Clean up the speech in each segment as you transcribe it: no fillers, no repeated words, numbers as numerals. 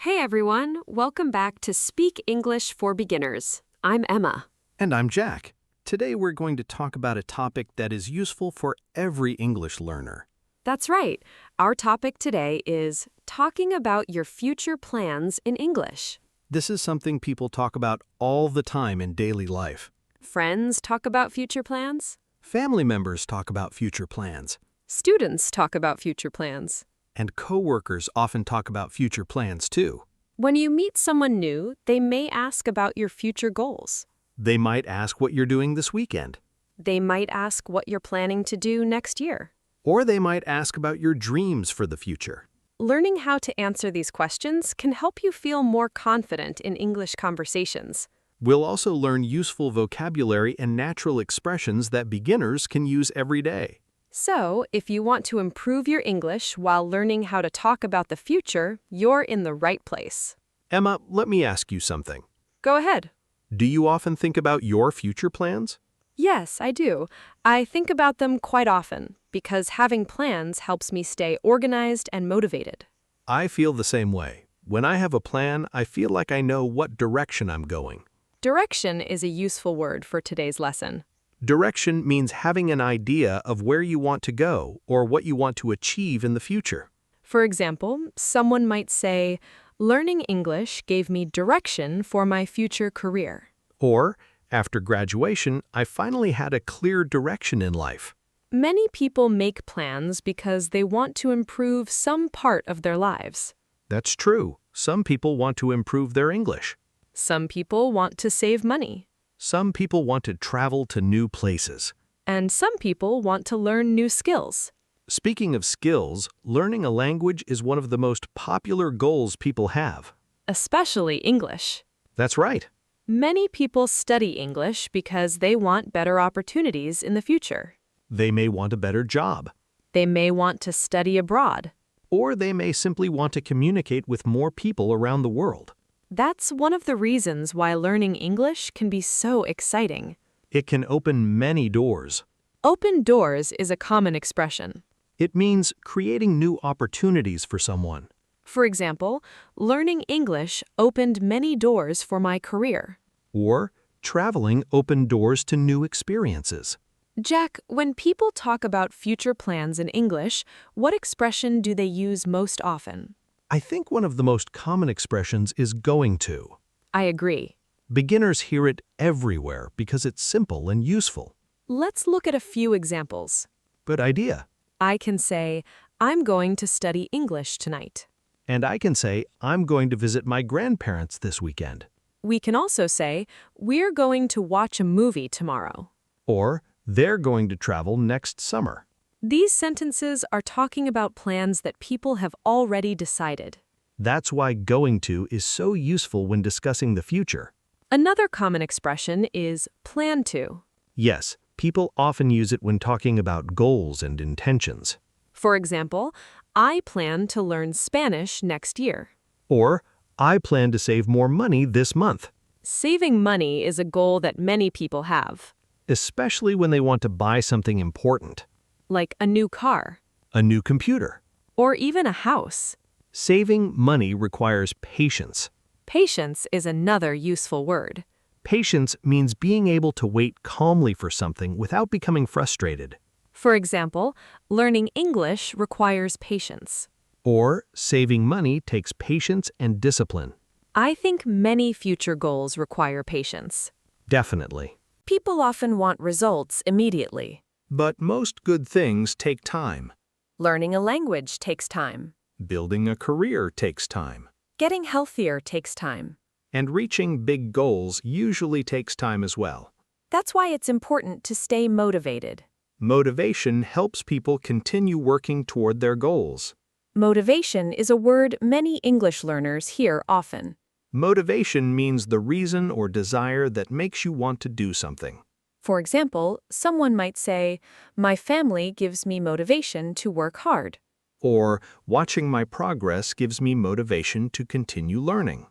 Hey everyone, welcome back to Speak English for Beginners. I'm Emma. And I'm Jack. Today we're going to talk about a topic that is useful for every English learner. That's right. Our topic today is talking about your future plans in English. This is something people talk about all the time in daily life. Friends talk about future plans. Family members talk about future plans. Students talk about future plans. And coworkers often talk about future plans too. When you meet someone new, they may ask about your future goals. They might ask what you're doing this weekend. They might ask what you're planning to do next year. Or they might ask about your dreams for the future. Learning how to answer these questions can help you feel more confident in English conversations. We'll also learn useful vocabulary and natural expressions that beginners can use every day. So, if you want to improve your English while learning how to talk about the future, you're in the right place. Emma, let me ask you something. Go ahead. Do you often think about your future plans? Yes, I do. I think about them quite often because having plans helps me stay organized and motivated. I feel the same way. When I have a plan, I feel like I know what direction I'm going. Direction is a useful word for today's lesson. Direction means having an idea of where you want to go or what you want to achieve in the future. For example, someone might say, "Learning English gave me direction for my future career." Or, after graduation, I finally had a clear direction in life. Many people make plans because they want to improve some part of their lives. That's true. Some people want to improve their English. Some people want to save money. Some people want to travel to new places. And some people want to learn new skills. Speaking of skills, learning a language is one of the most popular goals people have. Especially English. That's right. Many people study English because they want better opportunities in the future. They may want a better job. They may want to study abroad. Or they may simply want to communicate with more people around the world. That's one of the reasons why learning English can be so exciting. It can open many doors. Open doors is a common expression. It means creating new opportunities for someone. For example, learning English opened many doors for my career. Or traveling opened doors to new experiences. Jack, when people talk about future plans in English, what expression do they use most often? I think one of the most common expressions is going to. I agree. Beginners hear it everywhere because it's simple and useful. Let's look at a few examples. Good idea. I can say, "I'm going to study English tonight." And I can say, I'm going to visit my grandparents this weekend. We can also say, "We're going to watch a movie tomorrow." Or, they're going to travel next summer. These sentences are talking about plans that people have already decided. That's why going to is so useful when discussing the future. Another common expression is plan to. Yes, people often use it when talking about goals and intentions. For example, I plan to learn Spanish next year. Or, I plan to save more money this month. Saving money is a goal that many people have, Especially when they want to buy something important. like a new car, A new computer. or even a house. Saving money requires patience. Patience is another useful word. Patience means being able to wait calmly for something without becoming frustrated. For example, learning English requires patience. Or, saving money takes patience and discipline. I think many future goals require patience. Definitely. People often want results immediately. But most good things take time. Learning a language takes time. Building a career takes time. Getting healthier takes time. And reaching big goals usually takes time as well. That's why it's important to stay motivated. Motivation helps people continue working toward their goals. Motivation is a word many English learners hear often. Motivation means the reason or desire that makes you want to do something. For example, someone might say, "My family gives me motivation to work hard." Or, watching my progress gives me motivation to continue learning.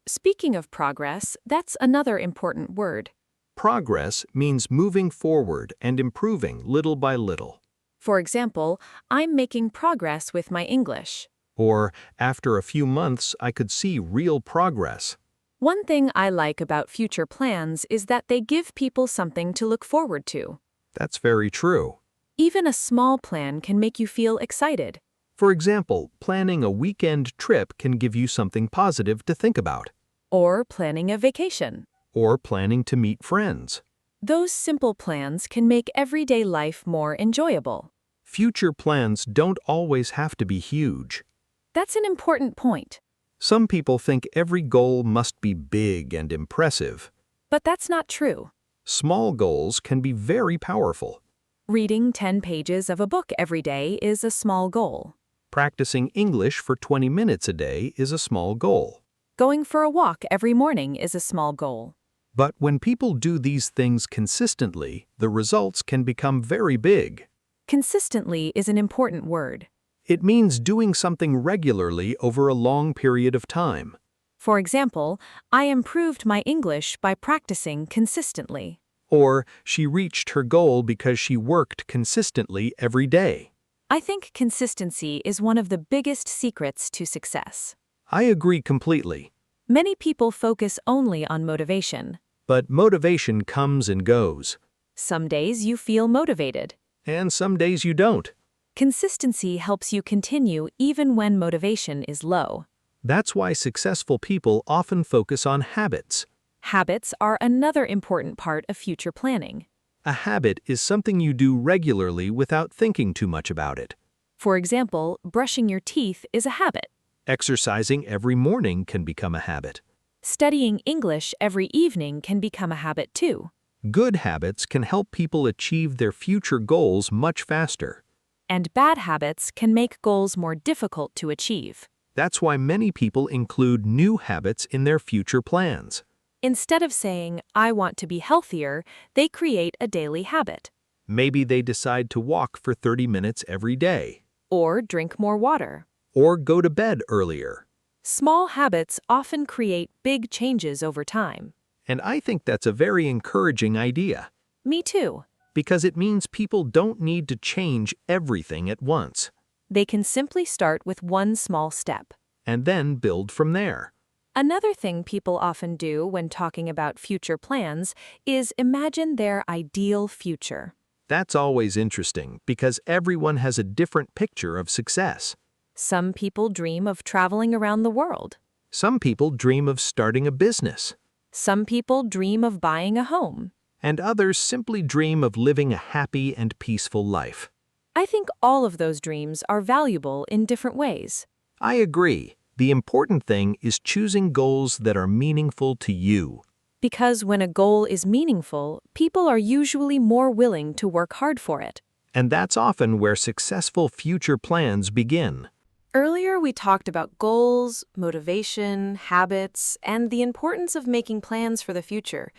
Speaking of progress, that's another important word. Progress means moving forward and improving little by little. For example, I'm making progress with my English. Or, after a few months, I could see real progress. One thing I like about future plans is that they give people something to look forward to. That's very true. Even a small plan can make you feel excited. For example, planning a weekend trip can give you something positive to think about. Or planning a vacation. Or planning to meet friends. Those simple plans can make everyday life more enjoyable. Future plans don't always have to be huge. That's an important point. Some people think every goal must be big and impressive. But that's not true. Small goals can be very powerful. Reading 10 pages of a book every day is a small goal. Practicing English for 20 minutes a day is a small goal. Going for a walk every morning is a small goal. But when people do these things consistently, the results can become very big. Consistently is an important word. It means doing something regularly over a long period of time. For example, I improved my English by practicing consistently. Or she reached her goal because she worked consistently every day. I think consistency is one of the biggest secrets to success. I agree completely. Many people focus only on motivation. But motivation comes and goes. Some days you feel motivated. And some days you don't. Consistency helps you continue even when motivation is low. That's why successful people often focus on habits. Habits are another important part of future planning. A habit is something you do regularly without thinking too much about it. For example, brushing your teeth is a habit. Exercising every morning can become a habit. Studying English every evening can become a habit too. Good habits can help people achieve their future goals much faster. And bad habits can make goals more difficult to achieve. That's why many people include new habits in their future plans. Instead of saying, I want to be healthier, they create a daily habit. Maybe they decide to walk for 30 minutes every day. Or drink more water. Or go to bed earlier. Small habits often create big changes over time. And I think that's a very encouraging idea. Me too. Because it means people don't need to change everything at once. They can simply start with one small step. And then build from there. Another thing people often do when talking about future plans is imagine their ideal future. That's always interesting because everyone has a different picture of success. Some people dream of traveling around the world. Some people dream of starting a business. Some people dream of buying a home. And others simply dream of living a happy and peaceful life. I think all of those dreams are valuable in different ways. I agree. The important thing is choosing goals that are meaningful to you. Because when a goal is meaningful, people are usually more willing to work hard for it. And that's often where successful future plans begin. Earlier, we talked about goals, motivation, habits, and the importance of making plans for the future.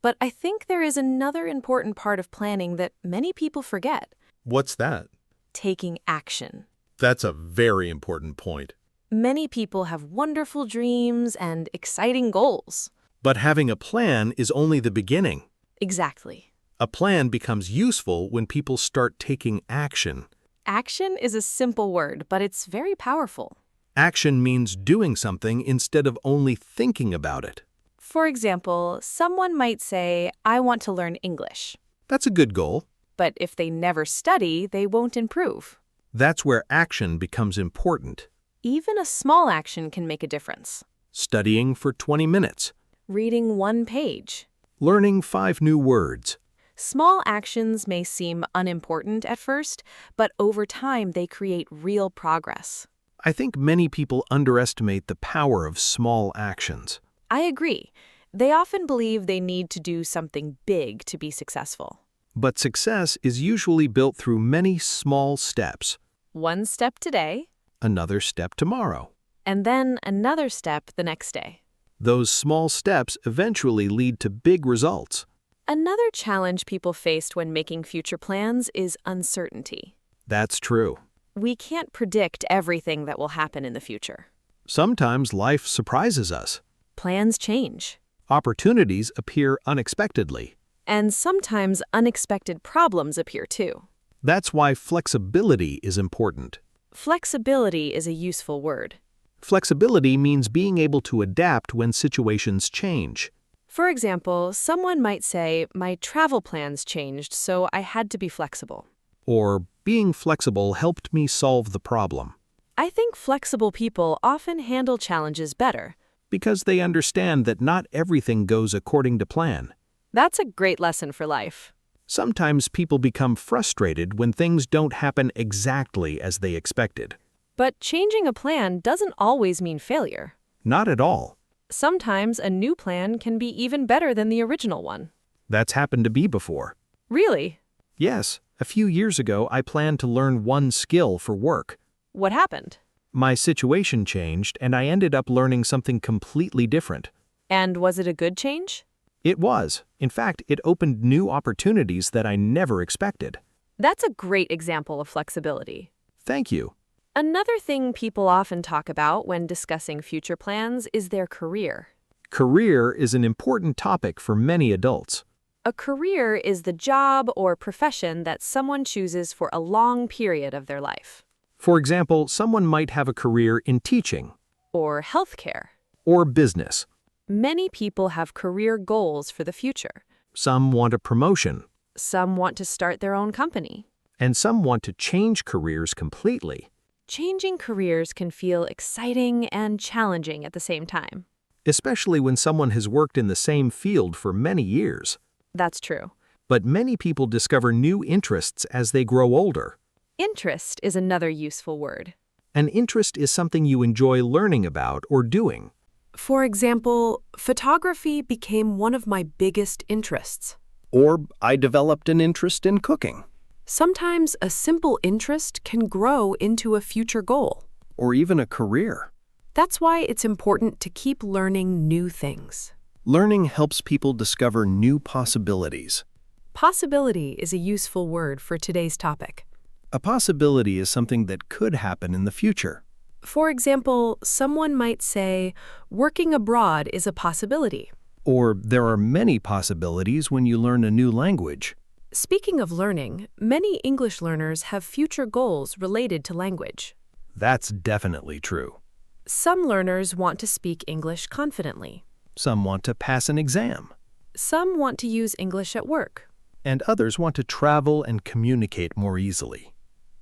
But I think there is another important part of planning that many people forget. What's that? Taking action. That's a very important point. Many people have wonderful dreams and exciting goals. But having a plan is only the beginning. Exactly. A plan becomes useful when people start taking action. Action is a simple word, but it's very powerful. Action means doing something instead of only thinking about it. For example, someone might say, I want to learn English. That's a good goal. But if they never study, they won't improve. That's where action becomes important. Even a small action can make a difference. Studying for 20 minutes. Reading one page. Learning 5 new words. Small actions may seem unimportant at first, but over time they create real progress. I think many people underestimate the power of small actions. I agree. They often believe they need to do something big to be successful. But success is usually built through many small steps. One step today. Another step tomorrow. And then another step the next day. Those small steps eventually lead to big results. Another challenge people faced when making future plans is uncertainty. That's true. We can't predict everything that will happen in the future. Sometimes life surprises us. Plans change. Opportunities appear unexpectedly. And sometimes unexpected problems appear too. That's why flexibility is important. Flexibility is a useful word. Flexibility means being able to adapt when situations change. For example, someone might say, "My travel plans changed, so I had to be flexible." Or, being flexible helped me solve the problem. I think flexible people often handle challenges better. Because they understand that not everything goes according to plan. That's a great lesson for life. Sometimes people become frustrated when things don't happen exactly as they expected. But changing a plan doesn't always mean failure. Not at all. Sometimes a new plan can be even better than the original one. That's happened to me before. Really? Yes, a few years ago I planned to learn one skill for work. What happened? My situation changed and I ended up learning something completely different. And was it a good change? It was. In fact, it opened new opportunities that I never expected. That's a great example of flexibility. Thank you. Another thing people often talk about when discussing future plans is their career. Career is an important topic for many adults. A career is the job or profession that someone chooses for a long period of their life. For example, someone might have a career in teaching Or healthcare. or business. Many people have career goals for the future. Some want a promotion, Some want to start their own company. and some want to change careers completely. Changing careers can feel exciting and challenging at the same time. Especially when someone has worked in the same field for many years. That's true. But many people discover new interests as they grow older. Interest is another useful word. An interest is something you enjoy learning about or doing. For example, photography became one of my biggest interests. Or I developed an interest in cooking. Sometimes a simple interest can grow into a future goal. Or even a career. That's why it's important to keep learning new things. Learning helps people discover new possibilities. Possibility is a useful word for today's topic. A possibility is something that could happen in the future. For example, someone might say, "Working abroad is a possibility." Or there are many possibilities when you learn a new language. Speaking of learning, many English learners have future goals related to language. That's definitely true. Some learners want to speak English confidently. Some want to pass an exam. Some want to use English at work. And others want to travel and communicate more easily.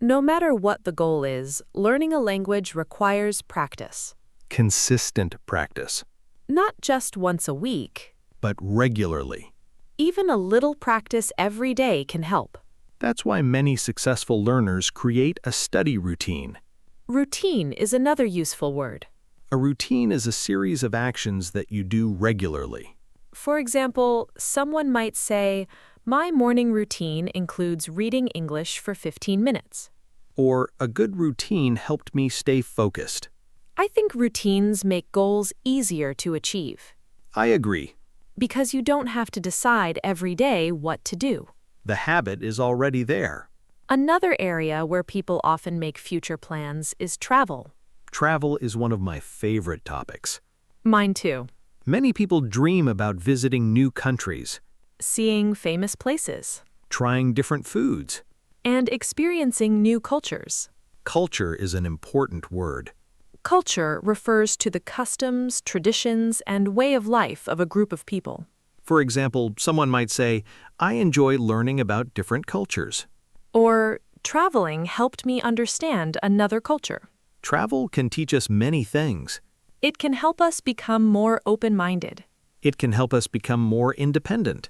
No matter what the goal is, learning a language requires practice. Consistent practice. Not just once a week. But regularly. Even a little practice every day can help. That's why many successful learners create a study routine. Routine is another useful word. A routine is a series of actions that you do regularly. For example, someone might say, "My morning routine includes reading English for 15 minutes." Or, a good routine helped me stay focused. I think routines make goals easier to achieve. I agree. Because you don't have to decide every day what to do. The habit is already there. Another area where people often make future plans is travel. Travel is one of my favorite topics. Mine too. Many people dream about visiting new countries, Seeing famous places, trying different foods. and experiencing new cultures. Culture is an important word. Culture refers to the customs, traditions, and way of life of a group of people. For example, someone might say, "I enjoy learning about different cultures." Or, "Traveling helped me understand another culture." Travel can teach us many things. It can help us become more open-minded. It can help us become more independent.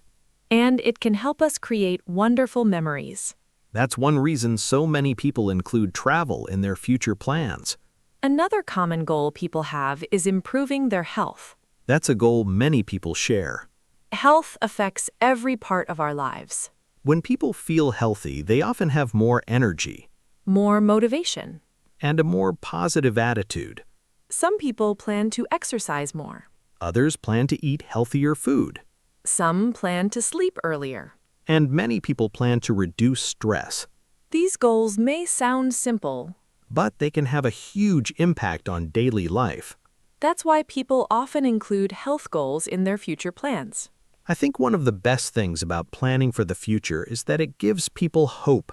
And it can help us create wonderful memories. That's one reason so many people include travel in their future plans. Another common goal people have is improving their health. That's a goal many people share. Health affects every part of our lives. When people feel healthy, they often have more energy More motivation. and a more positive attitude. Some people plan to exercise more. Others plan to eat healthier food. Some plan to sleep earlier. And many people plan to reduce stress. These goals may sound simple. But they can have a huge impact on daily life. That's why people often include health goals in their future plans. I think one of the best things about planning for the future is that it gives people hope.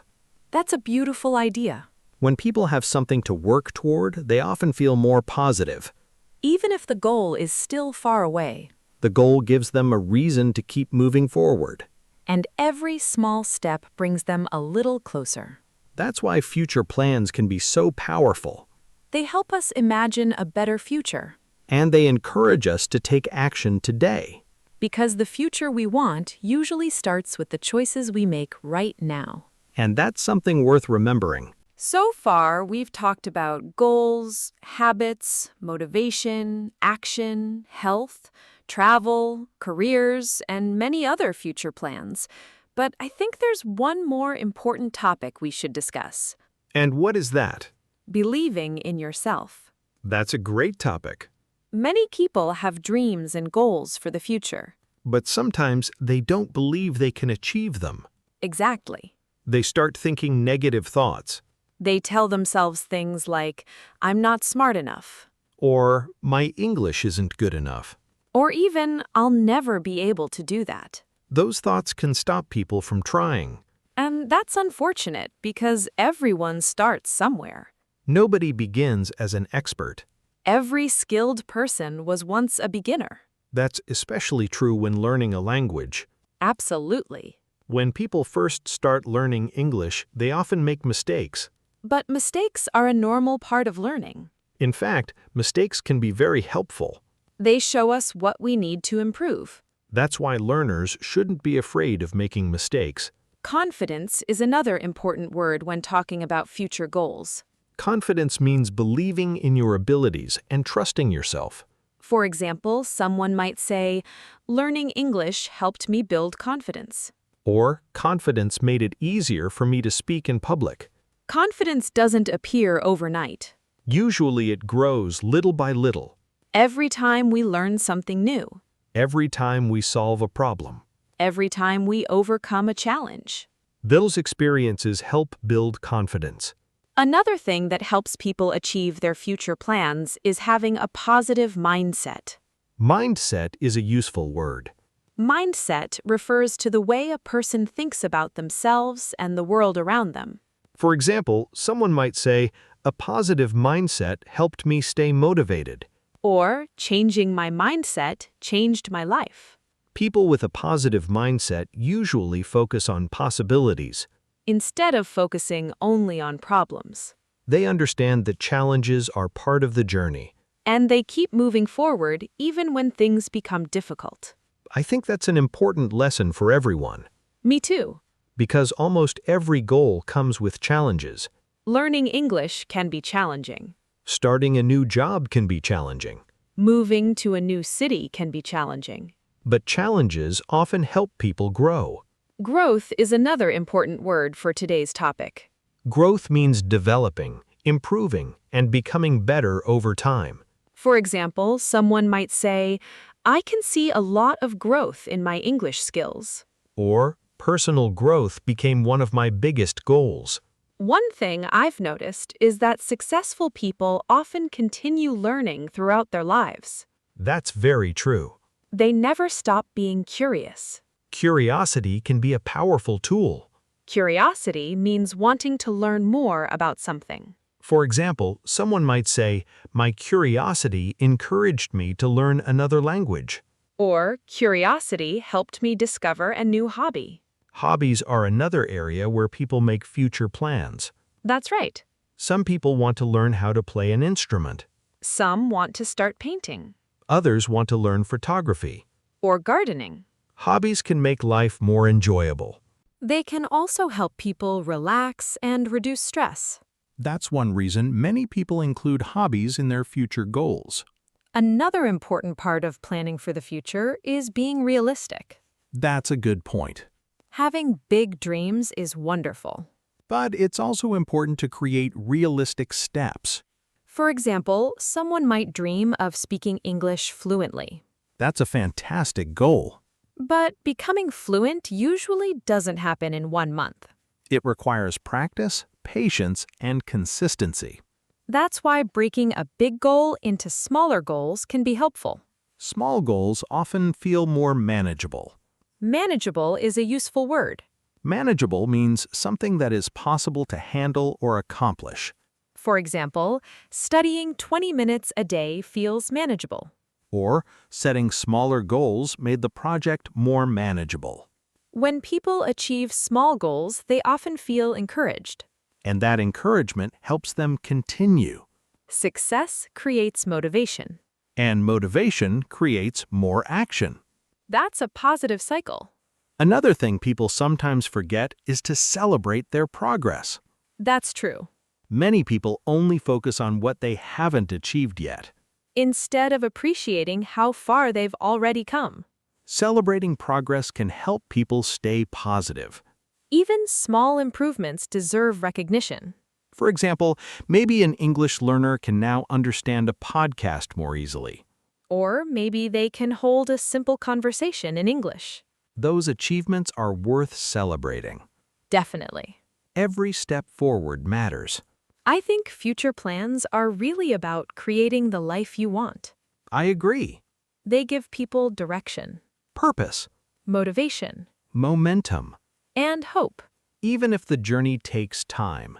That's a beautiful idea. When people have something to work toward, they often feel more positive. Even if the goal is still far away. The goal gives them a reason to keep moving forward. And every small step brings them a little closer. That's why future plans can be so powerful. They help us imagine a better future. And they encourage us to take action today. Because the future we want usually starts with the choices we make right now. And that's something worth remembering. So far, we've talked about goals, habits, motivation, action, health, travel, careers, and many other future plans. But I think there's one more important topic we should discuss. And what is that? Believing in yourself. That's a great topic. Many people have dreams and goals for the future. But sometimes they don't believe they can achieve them. Exactly. They start thinking negative thoughts. They tell themselves things like, I'm not smart enough. Or, my English isn't good enough. Or even, I'll never be able to do that. Those thoughts can stop people from trying. And that's unfortunate because everyone starts somewhere. Nobody begins as an expert. Every skilled person was once a beginner. That's especially true when learning a language. Absolutely. When people first start learning English, they often make mistakes. But mistakes are a normal part of learning. In fact, mistakes can be very helpful. They show us what we need to improve. That's why learners shouldn't be afraid of making mistakes. Confidence is another important word when talking about future goals. Confidence means believing in your abilities and trusting yourself. For example, someone might say, learning English helped me build confidence. Or, confidence made it easier for me to speak in public. Confidence doesn't appear overnight. Usually it grows little by little. Every time we learn something new. Every time we solve a problem. Every time we overcome a challenge. Those experiences help build confidence. Another thing that helps people achieve their future plans is having a positive mindset. Mindset is a useful word. Mindset refers to the way a person thinks about themselves and the world around them. For example, someone might say, a positive mindset helped me stay motivated. Or, changing my mindset changed my life. People with a positive mindset usually focus on possibilities. Instead of focusing only on problems. They understand that challenges are part of the journey. And they keep moving forward even when things become difficult. I think that's an important lesson for everyone. Me too. Because almost every goal comes with challenges. Learning English can be challenging. Starting a new job can be challenging. Moving to a new city can be challenging. But challenges often help people grow. Growth is another important word for today's topic. Growth means developing, improving, and becoming better over time. For example, someone might say, I can see a lot of growth in my English skills. Or, personal growth became one of my biggest goals. One thing I've noticed is that successful people often continue learning throughout their lives. That's very true. They never stop being curious. Curiosity can be a powerful tool. Curiosity means wanting to learn more about something. For example, someone might say, my curiosity encouraged me to learn another language. Or, curiosity helped me discover a new hobby. Hobbies are another area where people make future plans. That's right. Some people want to learn how to play an instrument. Some want to start painting. Others want to learn photography. Or gardening. Hobbies can make life more enjoyable. They can also help people relax and reduce stress. That's one reason many people include hobbies in their future goals. Another important part of planning for the future is being realistic. That's a good point. Having big dreams is wonderful. But it's also important to create realistic steps. For example, someone might dream of speaking English fluently. That's a fantastic goal. But becoming fluent usually doesn't happen in 1 month. It requires practice, patience, and consistency. That's why breaking a big goal into smaller goals can be helpful. Small goals often feel more manageable. Manageable is a useful word. Manageable means something that is possible to handle or accomplish. For example, studying 20 minutes a day feels manageable. Or setting smaller goals made the project more manageable. When people achieve small goals, they often feel encouraged. And that encouragement helps them continue. Success creates motivation. And motivation creates more action. That's a positive cycle. Another thing people sometimes forget is to celebrate their progress. That's true. Many people only focus on what they haven't achieved yet. Instead of appreciating how far they've already come. Celebrating progress can help people stay positive. Even small improvements deserve recognition. For example, maybe an English learner can now understand a podcast more easily. Or maybe they can hold a simple conversation in English. Those achievements are worth celebrating. Definitely. Every step forward matters. I think future plans are really about creating the life you want. I agree. They give people direction, Purpose, motivation, momentum, and hope. even if the journey takes time.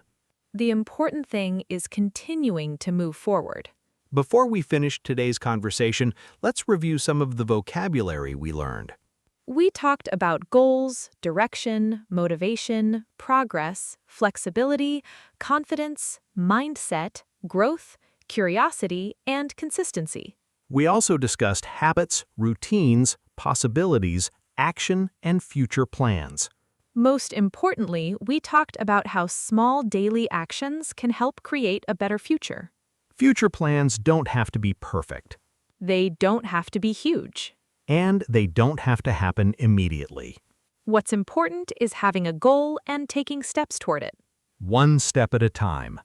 The important thing is continuing to move forward. Before we finish today's conversation, let's review some of the vocabulary we learned. We talked about goals, direction, motivation, progress, flexibility, confidence, mindset, growth, curiosity, and consistency. We also discussed habits, routines, possibilities, action, and future plans. Most importantly, we talked about how small daily actions can help create a better future. Future plans don't have to be perfect, They don't have to be huge. and they don't have to happen immediately. What's important is having a goal and taking steps toward it. One step at a time.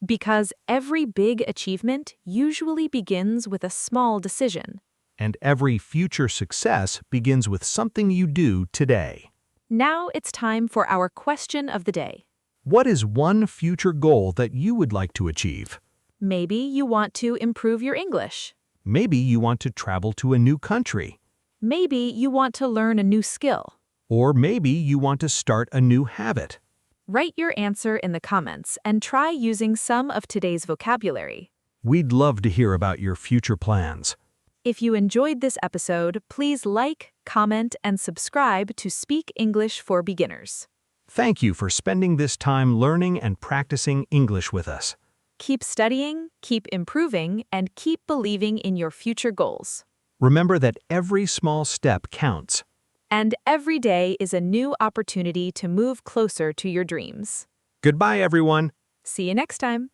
Because every big achievement usually begins with a small decision. And every future success begins with something you do today. Now it's time for our question of the day. What is one future goal that you would like to achieve? Maybe you want to improve your English. Maybe you want to travel to a new country. Maybe you want to learn a new skill. Or maybe you want to start a new habit. Write your answer in the comments and try using some of today's vocabulary. We'd love to hear about your future plans. If you enjoyed this episode, please like, comment, and subscribe to Speak English for Beginners. Thank you for spending this time learning and practicing English with us. Keep studying, keep improving, and keep believing in your future goals. Remember that every small step counts. And every day is a new opportunity to move closer to your dreams. Goodbye, everyone. See you next time.